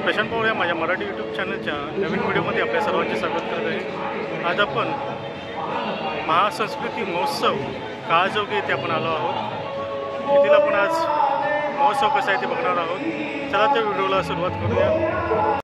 प्रशांत पवार या माझ्या मराठी यूट्यूब चॅनलच्या नवीन व्हिडिओमध्ये आपल्या सर्वांचे स्वागत करत आहे। आज आपण महासंस्कृती महोत्सव काळजोगे येथे आपण आलो आहोत। येथील आपण आज महोत्सव कसा आहे ते बघणार आहोत। चला त्या व्हिडिओला सुरुवात करूया।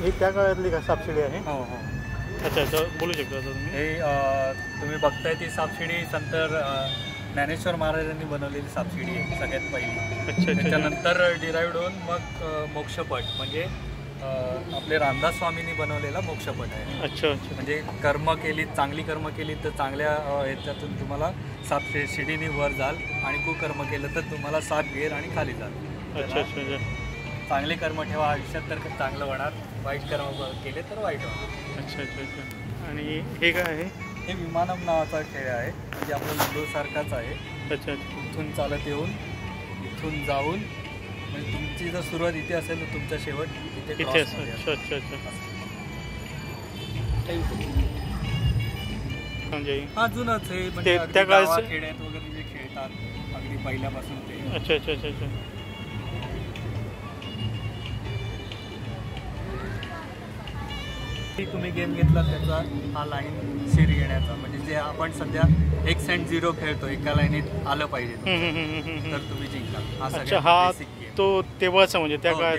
ही त्या काळातली का सापशिडी आहे? हो हो. अच्छा अच्छा, बोलू शकता आता तुम्ही? हे तुम्ही बघताय ती सापशिडी संत ज्ञानेश्वर महाराजांनी बनवलेली सापशिडी आहे सगळ्यात पहिली. अच्छा. त्याच्यानंतर डिराईव्ड होऊन मग मोक्षपट म्हणजे आपले रामदास स्वामींनी बनवलेला मोक्षपट आहे. अच्छा अच्छा. म्हणजे कर्म केली, चांगली कर्म केली तर चांगल्या ह्याच्यातून तुम्हाला शिडीने वर जाल आणि कुकर्म केलं तर तुम्हाला 7 घेर आणि खाली जाल. अच्छा अच्छा अच्छा. चांगले कर्म ठेवा आयुष्यात तर चांगलं होणार, वाईट कर्म केले तर वाईट होणार. अच्छा अच्छा अच्छा. आणि हे काय आहे? हे विमानम नावाचा खेळ आहे, म्हणजे आपला लुडोसारखाच आहे. अच्छा अच्छा. इथून चालत येऊन इथून जाऊन म्हणजे तुमची जर सुरुवात इथे असेल तर तुमचा शेवट इथे इथे असं. अच्छा अच्छा अच्छा. म्हणजे हा जुनच आहे, म्हणजे त्या काळाचं खेड्यात वगैरे जे खेळतात अगदी पहिल्यापासून ते. अच्छा अच्छा अच्छा अच्छा. तुम्ही गेम घेतला त्याचा हा लाईन शिर घेण्याचा, म्हणजे जे आपण सध्या 1 and 0 खेळतो एका लाईनीत आलं पाहिजे तर तुम्ही जिंका. हा अच्छा, सगळ्यात हा बेसिक गेम. तो तेव्हाचा म्हणजे त्या हो, काळात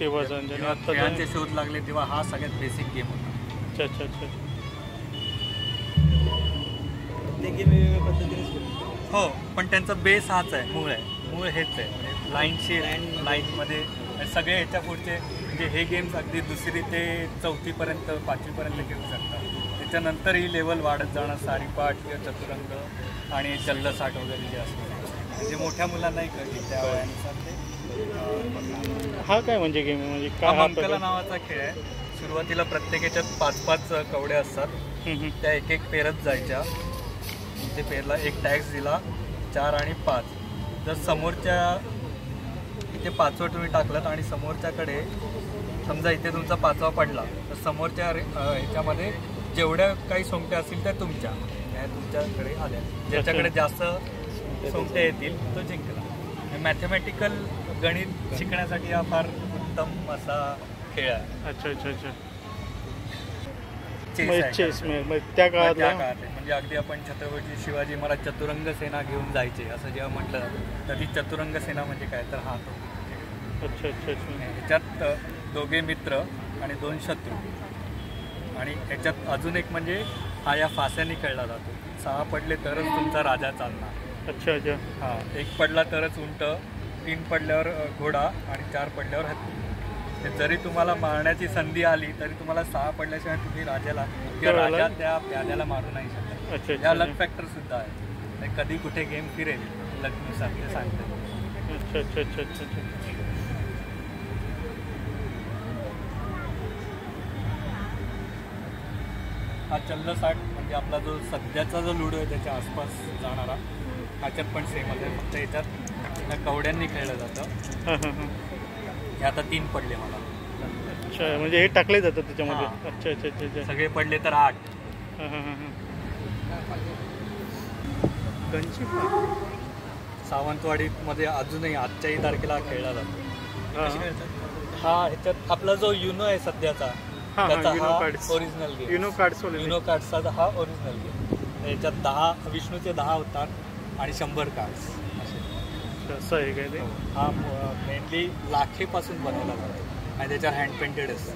तेव्हाचा. जेव्हा खेळांचे शोध लागले तेव्हा हा सगळ्यात बेसिक गेम होता. अच्छा अच्छा अच्छा. ते गेम वेगवेगळ्या पद्धतीने हो, पण त्यांचा बेस हाच आहे, मूळ हेच आहे. म्हणजे लाईनशी लाईनमध्ये सगळे ह्याच्या पुढचे म्हणजे हे गेम्स अगदी 2री ते 4थीपर्यंत 5वीपर्यंत खेळू शकतात. त्याच्यानंतर ही लेवल वाढत जाणार, सारीपाट किंवा चतुरंग आणि चल्लसाट वगैरे जे असतं म्हणजे मोठ्या मुलांनाही कळते त्या वयानुसार ते. हा काय म्हणजे गेम म्हणजे हा ममकला नावाचा खेळ आहे. सुरुवातीला प्रत्येक ह्याच्यात 5-5 कवड्या असतात, त्या एक पेरत जायच्या. ते पेरला एक टॅक्स दिला 4 आणि 5. जर समोरच्या इथे 5वं तुम्ही टाकलं आणि समोरच्याकडे समजा इथे तुमचा 5वा पडला तर समोरच्या ह्याच्यामध्ये जेवढ्या काही सोंगट्या असतील त्या तुमच्याकडे आल्या. ज्याच्याकडे जास्त सोंगट्या येतील तो जिंकला. मॅथमॅटिकल गणित शिकण्यासाठी हा फार उत्तम असा खेळ आहे. अच्छा अच्छा अच्छा. चेस त्या काळात म्हणजे अगदी आपण छत्रपती शिवाजी महाराज चतुरंग सेना घेऊन जायचे असं जेव्हा म्हटलं तर ती चतुरंग सेना म्हणजे काय तर हा तो. अच्छा अच्छा अच्छा. ह्याच्यात 2 मित्र आणि 2 शत्रू, आणि ह्याच्यात अजून एक म्हणजे हा या फास्याने खेळला जातो. 6 पडले तरच तुमचा राजा चालणार. अच्छा अच्छा. हां, 1 पडला तरच उंट, 3 पडल्यावर घोडा आणि 4 पडल्यावर हत्ती. जरी तुम्हाला मारण्याची संधी आली तरी तुम्हाला 6 पडल्याशिवाय तुम्ही राजाला किंवा राजा त्या प्याद्याला मारू नाही शकत. अच्छा. या लक फॅक्टर सुद्धा आहे. कधी कुठे गेम फिरेल लकनुसार ते सांगते. अच्छा अच्छा अच्छा अच्छा अच्छा. हा चल्लसाट म्हणजे आपला जो सध्याचा जो लुडो आहे त्याच्या आसपास जाणारा, ह्याच्यात पण सेमच आहे, फक्त याच्यात त्या कवड्यांनी खेळलं जातं. हे आता 3 पडले मला. अच्छा, म्हणजे हे टाकले जातात त्याच्यामध्ये. अच्छा अच्छा अच्छा अच्छा. सगळे पडले तर 8. गंजी सावंतवाडीमध्ये अजूनही आजच्याही तारखेला खेळला जातो. हा ह्याच्यात आपला जो युनो आहे सध्याचा त्याचा हा ओरिजिनल गेम. युनो कार्ड्सचा हा ओरिजिनल गेम. याच्यात 10 विष्णूचे 10 होतात आणि 100 कार्ड्स असं आहे काय ते. हा मेनली लाखेपासून बनवला जातो आणि त्याच्यावर हँड पेंटेड असतं.